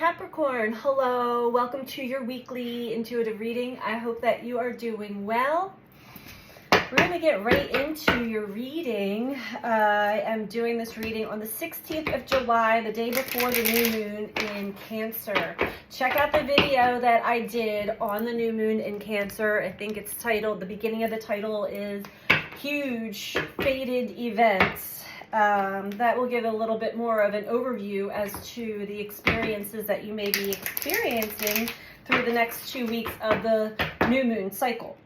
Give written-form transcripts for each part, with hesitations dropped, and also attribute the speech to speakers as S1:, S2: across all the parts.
S1: Capricorn, hello, welcome to your weekly intuitive reading. I hope that you are doing well. We're going to get right into your reading. I am doing this reading on the 16th of July, the day before the new moon in Cancer. Check out the video that I did on the new moon in Cancer. I think it's titled, the beginning of the title is Huge Fated Events. That will give a little bit more of an overview as to the experiences that you may be experiencing through the next 2 weeks of the new moon cycle.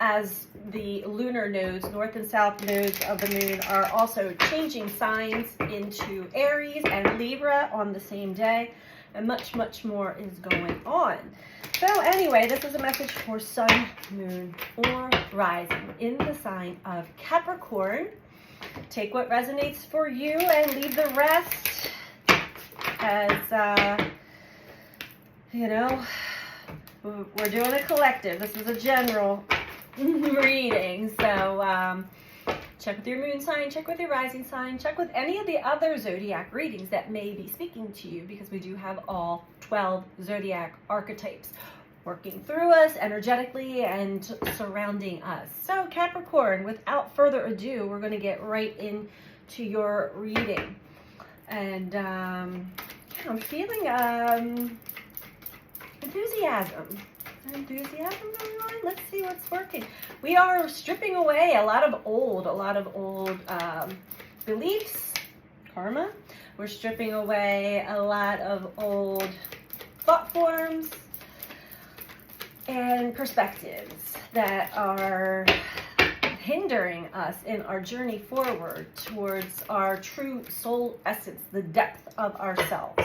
S1: As the lunar nodes, north and south nodes of the moon, are also changing signs into Aries and Libra on the same day, and much, much more is going on. So anyway, this is a message for Sun, Moon, or Rising in the sign of Capricorn. Take what resonates for you and leave the rest, as you know, we're doing a collective. This is a general reading, so check with your moon sign, check with your rising sign, check with any of the other zodiac readings that may be speaking to you, because we do have all 12 zodiac archetypes working through us energetically and surrounding us. So Capricorn, without further ado, we're going to get right into your reading. And I'm feeling enthusiasm going on. Let's see what's working. We are stripping away a lot of old beliefs, karma. We're stripping away a lot of old thought forms and perspectives that are hindering us in our journey forward towards our true soul essence, the depth of ourselves.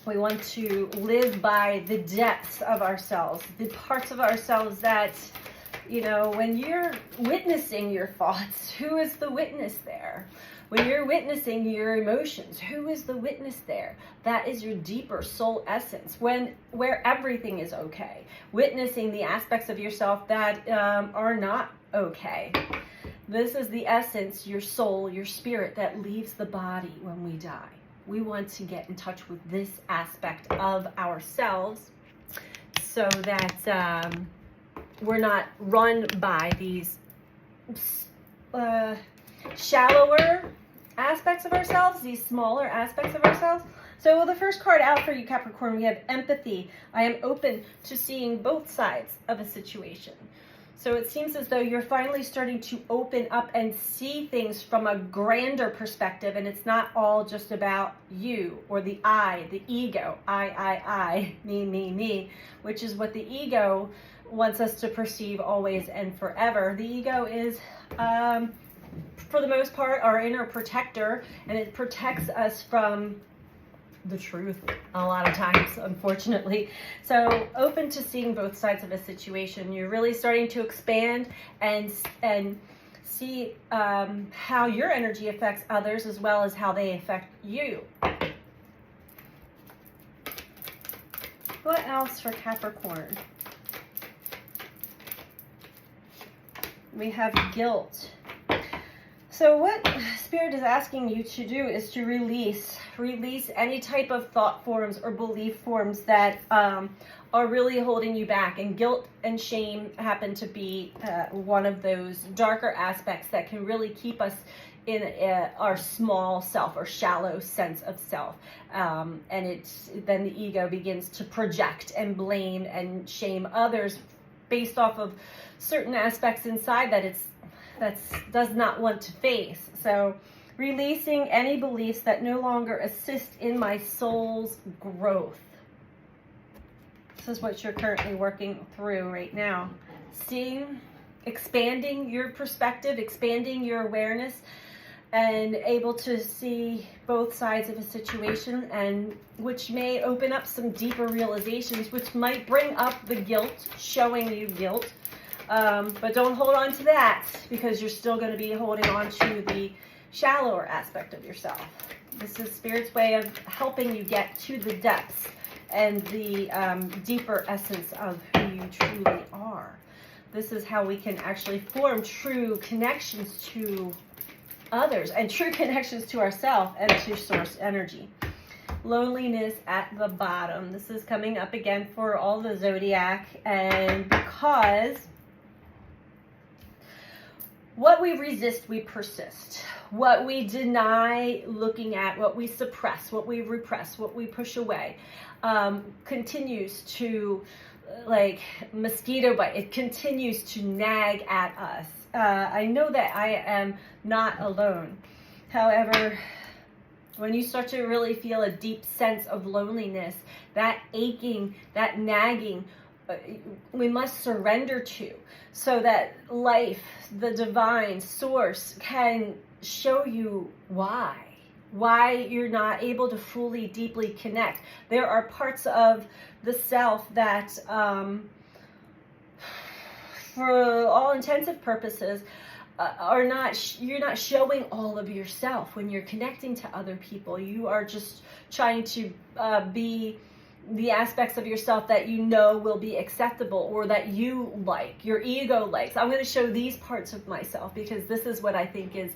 S1: We want to live by the depths of ourselves, the parts of ourselves that, you know, when you're witnessing your thoughts, who is the witness there? When you're witnessing your emotions, who is the witness there? That is your deeper soul essence, where everything is okay. Witnessing the aspects of yourself that are not okay. This is the essence, your soul, your spirit that leaves the body when we die. We want to get in touch with this aspect of ourselves so that we're not run by these shallower aspects of ourselves, these smaller aspects of ourselves. So the first card out for you, Capricorn, we have empathy. I am open to seeing both sides of a situation. So it seems as though you're finally starting to open up and see things from a grander perspective, and it's not all just about you or the I, the ego, I, me, which is what the ego wants us to perceive always and forever. The ego is, for the most part, our inner protector, and it protects us from the truth a lot of times, unfortunately. So open to seeing both sides of a situation. You're really starting to expand and see how your energy affects others as well as how they affect you. What else for Capricorn? We have guilt. So what Spirit is asking you to do is to release any type of thought forms or belief forms that are really holding you back. And guilt and shame happen to be one of those darker aspects that can really keep us in our small self or shallow sense of self. And then the ego begins to project and blame and shame others based off of certain aspects inside that does not want to face. So releasing any beliefs that no longer assist in my soul's growth. This is what you're currently working through right now. Seeing, expanding your perspective, expanding your awareness, and able to see both sides of a situation, and which may open up some deeper realizations, which might bring up the guilt, showing you guilt. But don't hold on to that, because you're still going to be holding on to the shallower aspect of yourself. This is Spirit's way of helping you get to the depths and the deeper essence of who you truly are. This is how we can actually form true connections to others and true connections to ourselves and to source energy. Loneliness at the bottom. This is coming up again for all the zodiac, and because what we resist, we persist. What we deny looking at, what we suppress, what we repress, what we push away, continues to, like mosquito bite, it continues to nag at us. I know that I am not alone. However, when you start to really feel a deep sense of loneliness, that aching, that nagging, we must surrender to, so that life, the divine source, can show you why you're not able to fully, deeply connect. There are parts of the self that, for all intensive purposes, you're not showing all of yourself when you're connecting to other people. You are just trying to be the aspects of yourself that you know will be acceptable, or that you like, your ego likes. I'm going to show these parts of myself because this is what I think is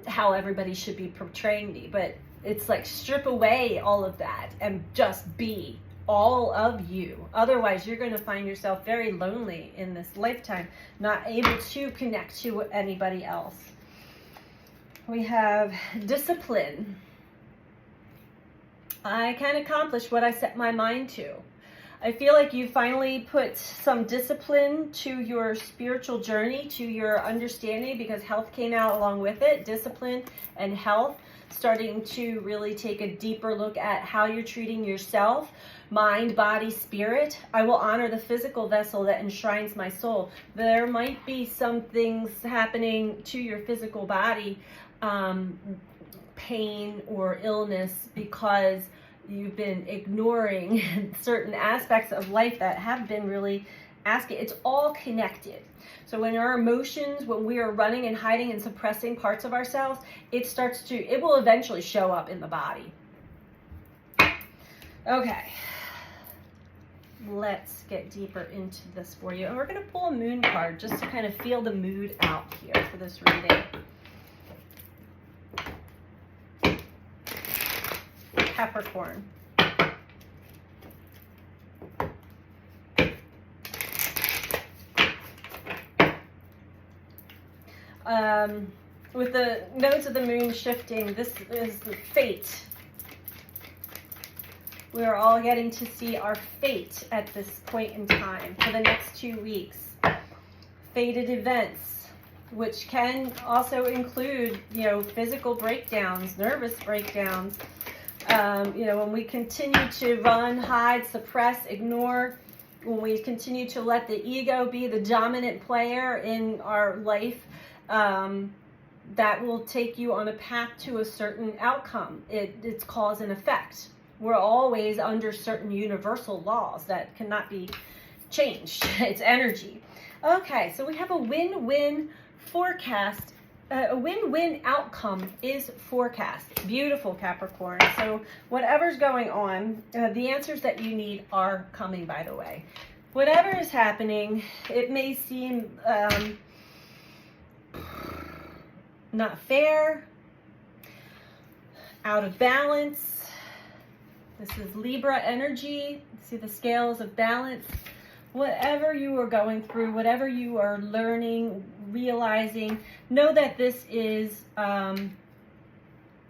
S1: how everybody should be portraying me. But it's like, strip away all of that and just be all of you. Otherwise, you're going to find yourself very lonely in this lifetime, not able to connect to anybody else. We have discipline. I can accomplish what I set my mind to. I feel like you finally put some discipline to your spiritual journey, to your understanding, because health came out along with it. Discipline and health, starting to really take a deeper look at how you're treating yourself, mind, body, spirit. I will honor the physical vessel that enshrines my soul. There might be some things happening to your physical body, pain or illness, because you've been ignoring certain aspects of life that have been really asking. It's all connected. So when our emotions, when we are running and hiding and suppressing parts of ourselves, it will eventually show up in the body. Okay, let's get deeper into this for you. And we're going to pull a moon card just to kind of feel the mood out here for this reading. Capricorn. With the nodes of the moon shifting, this is the fate. We are all getting to see our fate at this point in time for the next 2 weeks. Fated events, which can also include, physical breakdowns, nervous breakdowns. When we continue to run, hide, suppress, ignore, when we continue to let the ego be the dominant player in our life, that will take you on a path to a certain outcome. It's cause and effect. We're always under certain universal laws that cannot be changed. It's energy. Okay, so we have a win-win forecast. A win-win outcome is forecast. Beautiful, Capricorn. So whatever's going on, the answers that you need are coming, by the way. Whatever is happening, it may seem not fair, out of balance. This is Libra energy. See the scales of balance. Whatever you are going through, whatever you are learning, realizing, know that this is,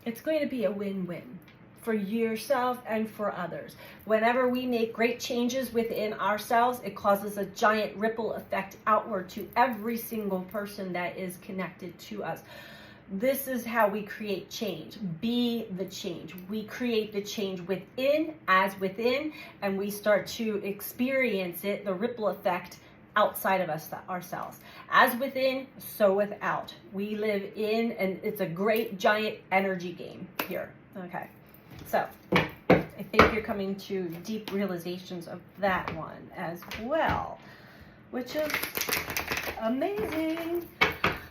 S1: it's going to be a win-win for yourself and for others. Whenever we make great changes within ourselves, it causes a giant ripple effect outward to every single person that is connected to us. This is how we create change. Be the change. We create the change within, as within, and we start to experience it, the ripple effect, outside of us, ourselves. As within, so without. We live in, and it's a great giant energy game here. Okay, so I think you're coming to deep realizations of that one as well, which is amazing.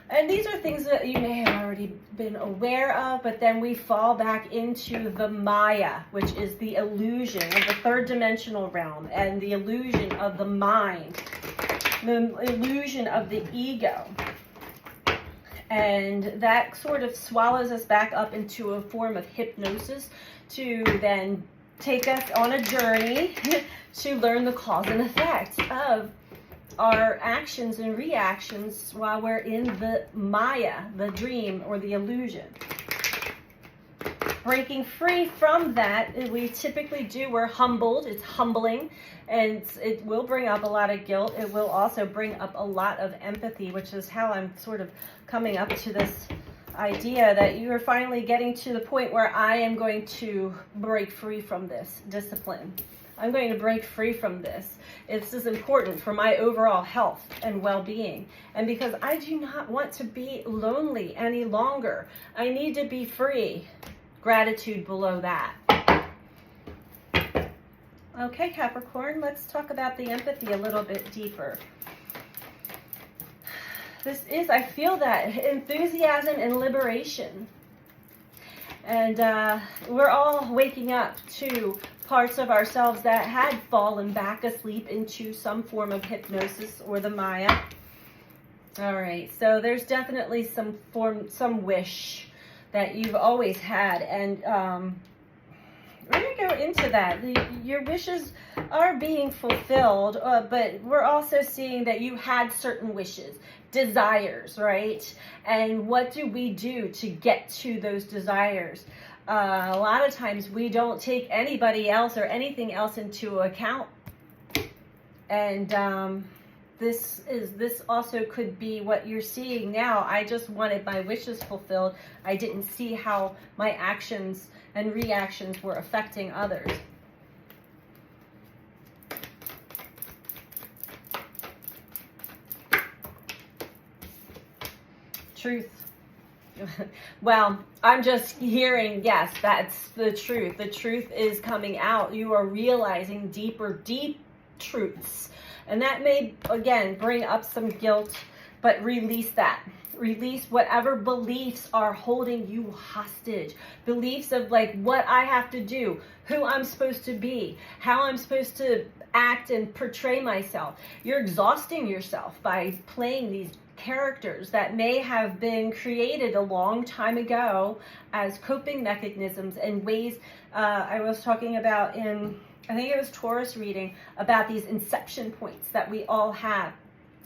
S1: And these are things that you may have already been aware of, but then we fall back into the Maya, which is the illusion of the third dimensional realm, and the illusion of the mind, the illusion of the ego. And that sort of swallows us back up into a form of hypnosis to then take us on a journey to learn the cause and effect of our actions and reactions while we're in the Maya, the dream or the illusion. Breaking free from that, we typically do, we're humbled, it's humbling, and it will bring up a lot of guilt. It will also bring up a lot of empathy, which is how I'm sort of coming up to this idea that you are finally getting to the point where I am going to break free from this discipline. I'm going to break free from this. This is important for my overall health and well-being. And because I do not want to be lonely any longer, I need to be free. Gratitude below that. Okay, Capricorn, let's talk about the empathy a little bit deeper. This is, I feel that, enthusiasm and liberation. And we're all waking up to parts of ourselves that had fallen back asleep into some form of hypnosis or the Maya. All right, so there's definitely some wish that you've always had, and we're going to go into that. Your wishes are being fulfilled, but we're also seeing that you had certain wishes, desires, right? And what do we do to get to those desires? A lot of times we don't take anybody else or anything else into account, and this also could be what you're seeing now. I just wanted my wishes fulfilled. I didn't see how my actions and reactions were affecting others. Truth. Well, I'm just hearing, yes, that's the truth. The truth is coming out. You are realizing deep truths. And that may, again, bring up some guilt, but release that. Release whatever beliefs are holding you hostage. Beliefs of like what I have to do, who I'm supposed to be, how I'm supposed to act and portray myself. You're exhausting yourself by playing these characters that may have been created a long time ago as coping mechanisms and ways. I was talking about in, I think it was Taurus reading, about these inception points that we all have.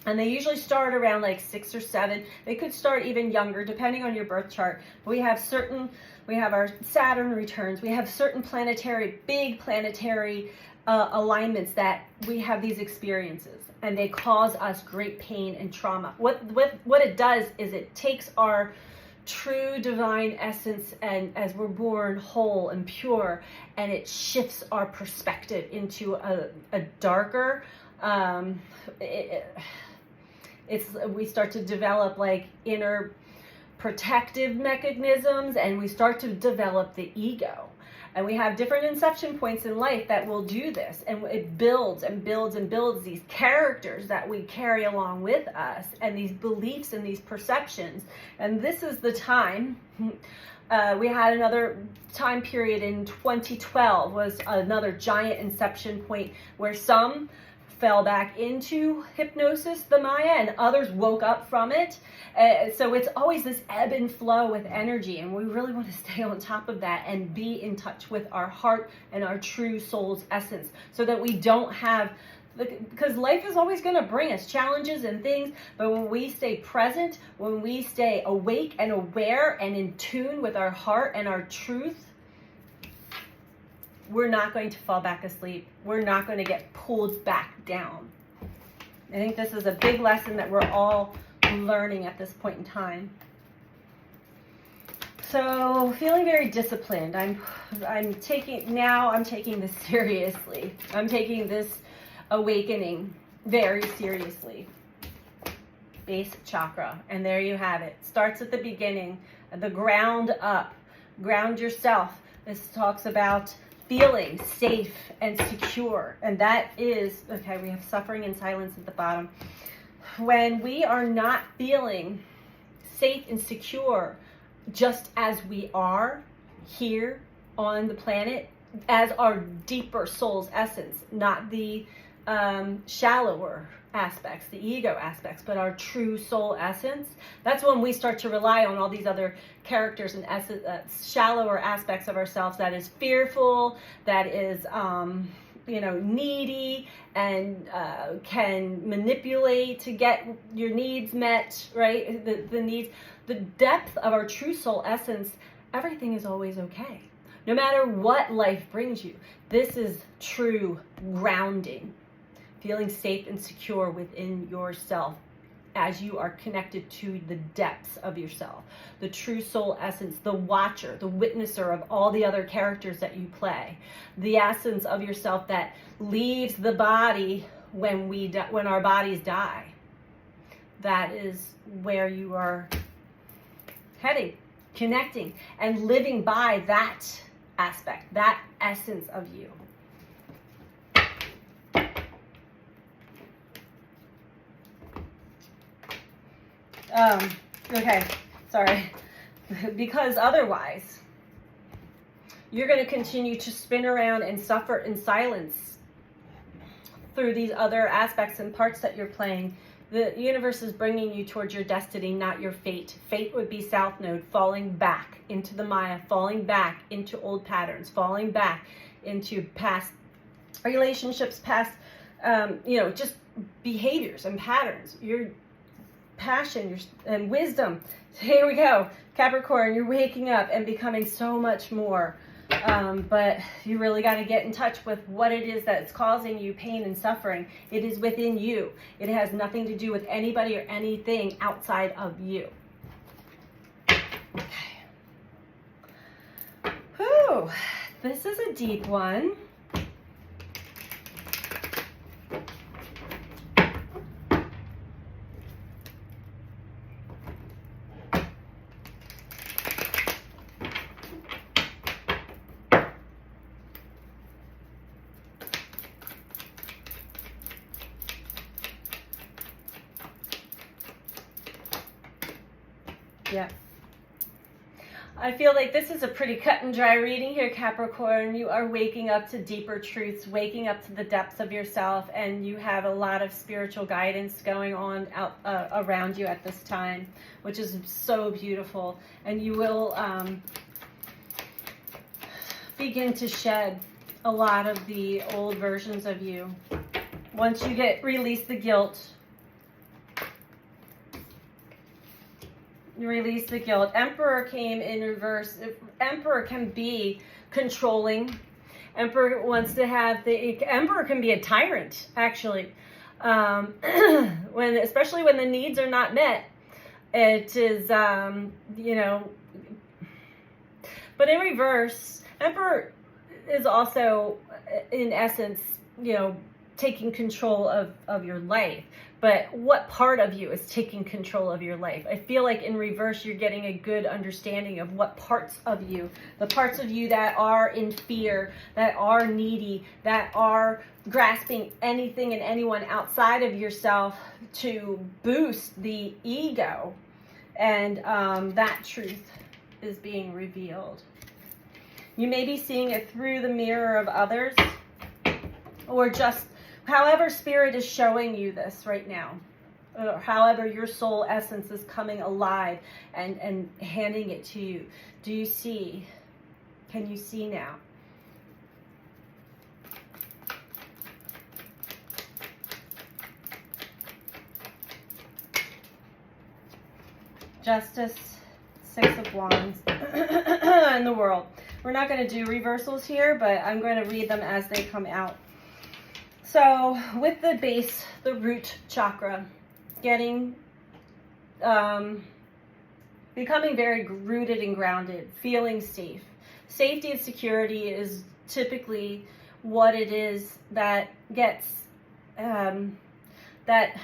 S1: And they usually start around like 6 or 7. They could start even younger depending on your birth chart. But we have our Saturn returns. We have certain big planetary alignments that we have these experiences. And they cause us great pain and trauma. What it does is it takes our true divine essence, and as we're born whole and pure, and it shifts our perspective into a darker, we start to develop like inner protective mechanisms, and we start to develop the ego. And we have different inception points in life that will do this, and it builds and builds and builds these characters that we carry along with us, and these beliefs and these perceptions. And this is the time. We had another time period in 2012 was another giant inception point where some fell back into hypnosis, the Maya, and others woke up from it. So it's always this ebb and flow with energy, and we really want to stay on top of that and be in touch with our heart and our true soul's essence, so that we don't have, because life is always going to bring us challenges and things, but when we stay present, when we stay awake and aware and in tune with our heart and our truth, we're not going to fall back asleep. We're not going to get pulled back down. I think this is a big lesson that we're all learning at this point in time. So feeling very disciplined. I'm taking this seriously. I'm taking this awakening very seriously. Base chakra. And there you have it. Starts at the beginning, the ground up. Ground yourself. This talks about feeling safe and secure. And that is, okay, we have suffering and silence at the bottom. When we are not feeling safe and secure, just as we are here on the planet, as our deeper soul's essence, not the shallower aspects, the ego aspects, but our true soul essence, that's when we start to rely on all these other characters and shallower aspects of ourselves, that is fearful, that is needy, and can manipulate to get your needs met, right? The needs, the depth of our true soul essence, everything is always okay. No matter what life brings you, this is true grounding. Feeling safe and secure within yourself as you are connected to the depths of yourself. The true soul essence, the watcher, the witnesser of all the other characters that you play. The essence of yourself that leaves the body when our bodies die. That is where you are heading, connecting, and living by that aspect, that essence of you. Okay, sorry. Because otherwise, you're going to continue to spin around and suffer in silence through these other aspects and parts that you're playing. The universe is bringing you towards your destiny, not your fate. Fate would be South Node, falling back into the Maya, falling back into old patterns, falling back into past relationships, past, just behaviors and patterns. Your passion and wisdom. Here we go. Capricorn, you're waking up and becoming so much more. But you really got to get in touch with what it is that's causing you pain and suffering. It is within you. It has nothing to do with anybody or anything outside of you. Okay. Whew. This is a deep one. Yeah. I feel like this is a pretty cut and dry reading here, Capricorn. You are waking up to deeper truths, waking up to the depths of yourself, and you have a lot of spiritual guidance going on out around you at this time, which is so beautiful. And you will begin to shed a lot of the old versions of you. Once you release the guilt, release the guilt. Emperor came in reverse. Emperor can be controlling. Emperor wants to have Emperor can be a tyrant, actually. Especially when the needs are not met. It is, but in reverse, Emperor is also, in essence, taking control of your life. But what part of you is taking control of your life? I feel like in reverse, you're getting a good understanding of what parts of you, the parts of you that are in fear, that are needy, that are grasping anything and anyone outside of yourself to boost the ego. And that truth is being revealed. You may be seeing it through the mirror of others, or just however Spirit is showing you this right now, or however your soul essence is coming alive and handing it to you. Do you see? Can you see now? Justice, Six of Wands, in the world. We're not going to do reversals here, but I'm going to read them as they come out. So with the base, the root chakra, becoming very rooted and grounded, feeling safe. Safety and security is typically what it is that gets, that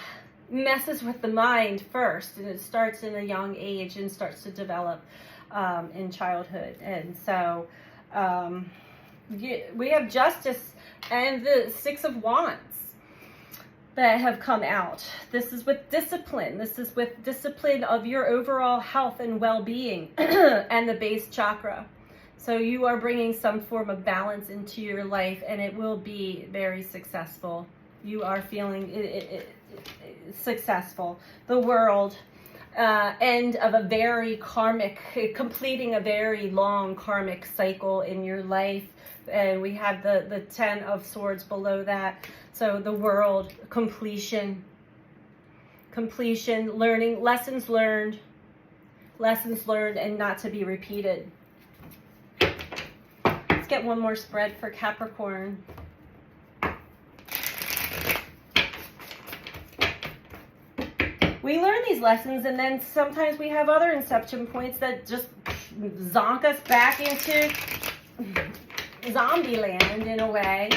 S1: messes with the mind first, and it starts in a young age and starts to develop in childhood. And so we have Justice and the Six of Wands that have come out. This is with discipline. This is with discipline of your overall health and well-being and the base chakra. So you are bringing some form of balance into your life, and it will be very successful. You are feeling successful. The world, end of a very karmic, completing a very long karmic cycle in your life. And we have the 10 of swords below that. So the world, completion, learning, lessons learned and not to be repeated. Let's get one more spread for Capricorn. We learn these lessons, and then sometimes we have other inception points that just zonk us back into zombie land in a way.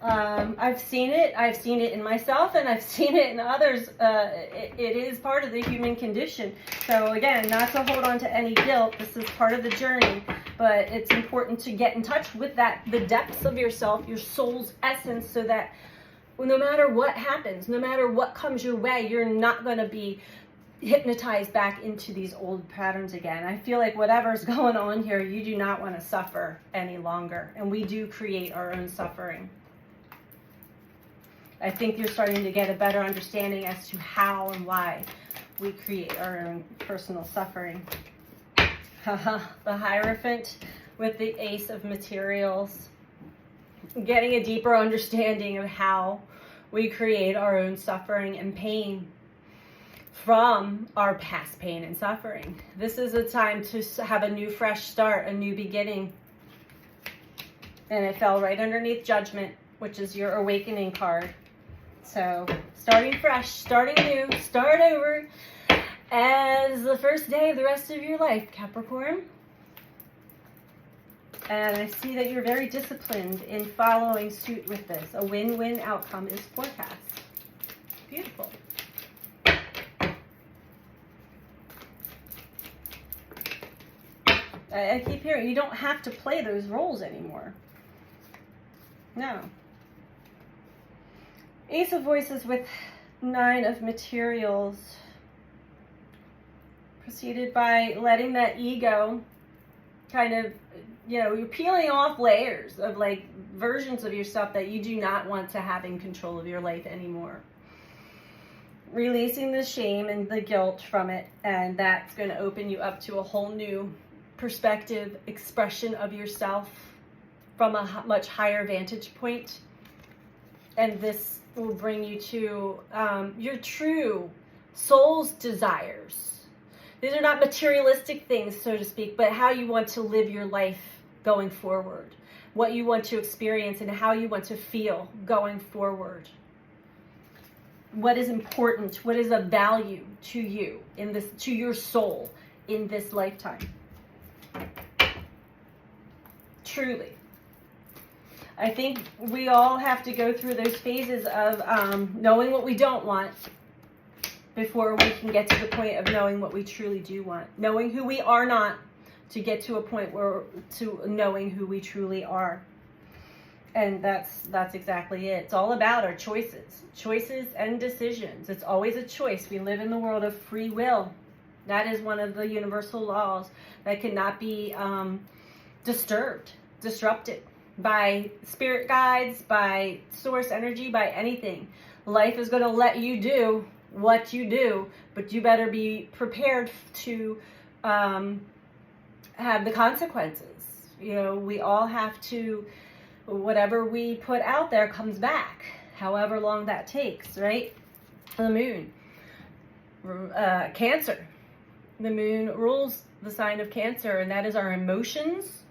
S1: I've seen it in myself, and I've seen it in others. It is part of the human condition. So again, not to hold on to any guilt. This is part of the journey, but it's important to get in touch with the depths of yourself, your soul's essence, so that no matter what happens, no matter what comes your way, you're not going to be hypnotized back into these old patterns again. I feel like whatever's going on here, you do not want to suffer any longer. And we do create our own suffering. I think you're starting to get a better understanding as to how and why we create our own personal suffering. The Hierophant with the Ace of Materials. Getting a deeper understanding of how we create our own suffering and pain from our past pain and suffering. This is a time to have a new fresh start, a new beginning. And it fell right underneath Judgment, which is your awakening card. So starting fresh, starting new, start over as the first day of the rest of your life, Capricorn. And I see that you're very disciplined in following suit with this. A win-win outcome is forecast. Beautiful. I keep hearing you don't have to play those roles anymore. No. Ace of Voices with 9 of Materials. Preceded by letting that ego kind of, you're peeling off layers of like versions of yourself that you do not want to have in control of your life anymore. Releasing the shame and the guilt from it, and that's going to open you up to a whole new perspective, expression of yourself from a much higher vantage point. And this will bring you to your true soul's desires. These are not materialistic things, so to speak, but how you want to live your life going forward, what you want to experience and how you want to feel going forward. What is important, what is of value to you in this, to your soul in this lifetime. Truly. I think we all have to go through those phases of knowing what we don't want before we can get to the point of knowing what we truly do want. Knowing who we are not to get to a point to knowing who we truly are. And that's exactly it. It's all about our choices. Choices and decisions. It's always a choice. We live in the world of free will. That is one of the universal laws that cannot be disrupted by spirit guides, by source energy, by anything. Life is going to let you do what you do, but you better be prepared to have the consequences. We all have to, whatever we put out there comes back, however long that takes, right? The moon, Cancer. The moon rules the sign of Cancer, and that is our emotions,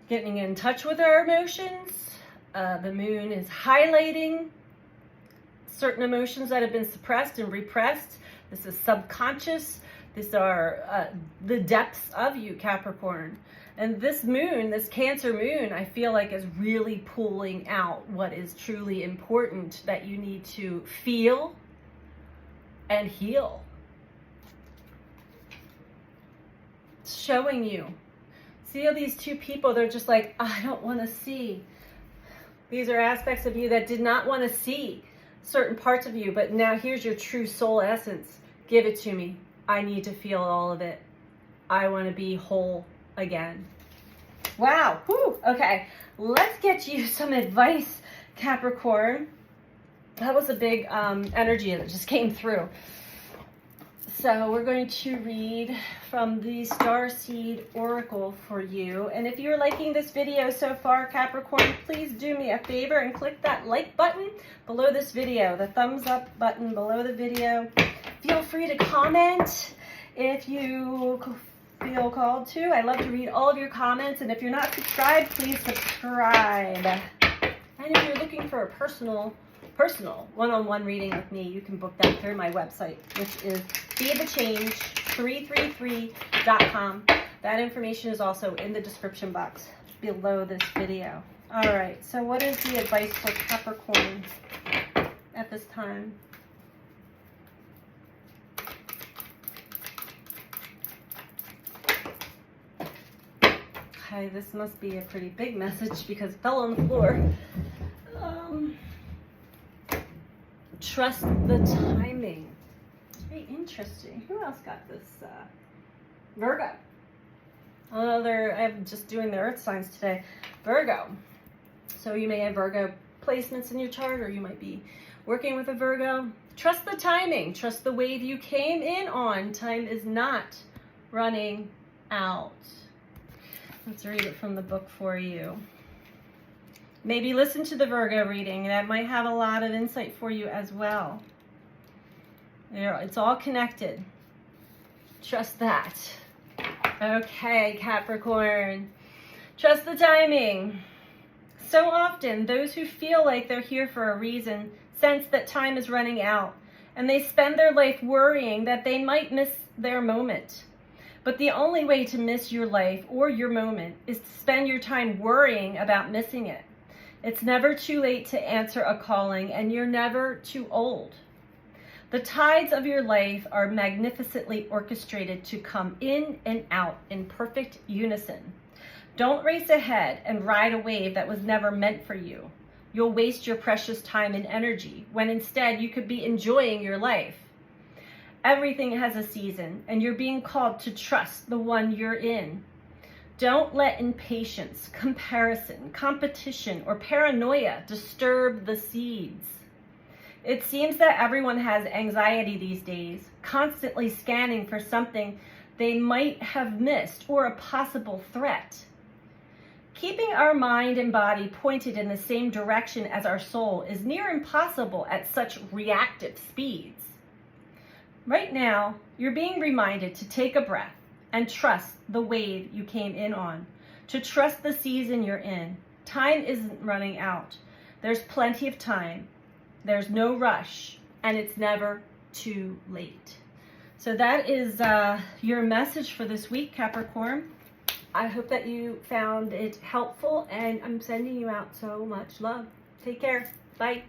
S1: getting in touch with our emotions. The moon is highlighting certain emotions that have been suppressed and repressed. This is subconscious. These are the depths of you, Capricorn. And this moon, this Cancer moon, I feel like is really pulling out what is truly important that you need to feel and heal. It's showing you. See how these two people, they're just like, I don't want to see. These are aspects of you that did not want to see certain parts of you, but now here's your true soul essence. Give it to me. I need to feel all of it. I want to be whole again. Wow. Whew. Okay. Let's get you some advice, Capricorn. That was a big energy that just came through. So we're going to read from the Starseed Oracle for you. And if you're liking this video so far, Capricorn, please do me a favor and click that like button below this video, the thumbs up button below the video. Feel free to comment if you feel called to. I love to read all of your comments. And if you're not subscribed, please subscribe. And if you're looking for a personal one-on-one reading with me, you can book that through my website, which is BeTheChange333.com. That information is also in the description box below this video. All right, so what is the advice for Capricorn at this time? Okay, this must be a pretty big message because it fell on the floor. Trust the timing. Very interesting. Who else got this? Virgo. I'm just doing the earth signs today. Virgo. So you may have Virgo placements in your chart, or you might be working with a Virgo. Trust the timing. Trust the wave you came in on. Time is not running out. Let's read it from the book for you. Maybe listen to the Virgo reading. That might have a lot of insight for you as well. It's all connected. Trust that. Okay, Capricorn. Trust the timing. So often, those who feel like they're here for a reason sense that time is running out, and they spend their life worrying that they might miss their moment. But the only way to miss your life or your moment is to spend your time worrying about missing it. It's never too late to answer a calling, and you're never too old. The tides of your life are magnificently orchestrated to come in and out in perfect unison. Don't race ahead and ride a wave that was never meant for you. You'll waste your precious time and energy when instead you could be enjoying your life. Everything has a season, and you're being called to trust the one you're in. Don't let impatience, comparison, competition, or paranoia disturb the seeds. It seems that everyone has anxiety these days, constantly scanning for something they might have missed or a possible threat. Keeping our mind and body pointed in the same direction as our soul is near impossible at such reactive speeds. Right now, you're being reminded to take a breath and trust the wave you came in on, to trust the season you're in. Time isn't running out. There's plenty of time. There's no rush, and it's never too late. So that is your message for this week, Capricorn. I hope that you found it helpful, and I'm sending you out so much love. Take care. Bye.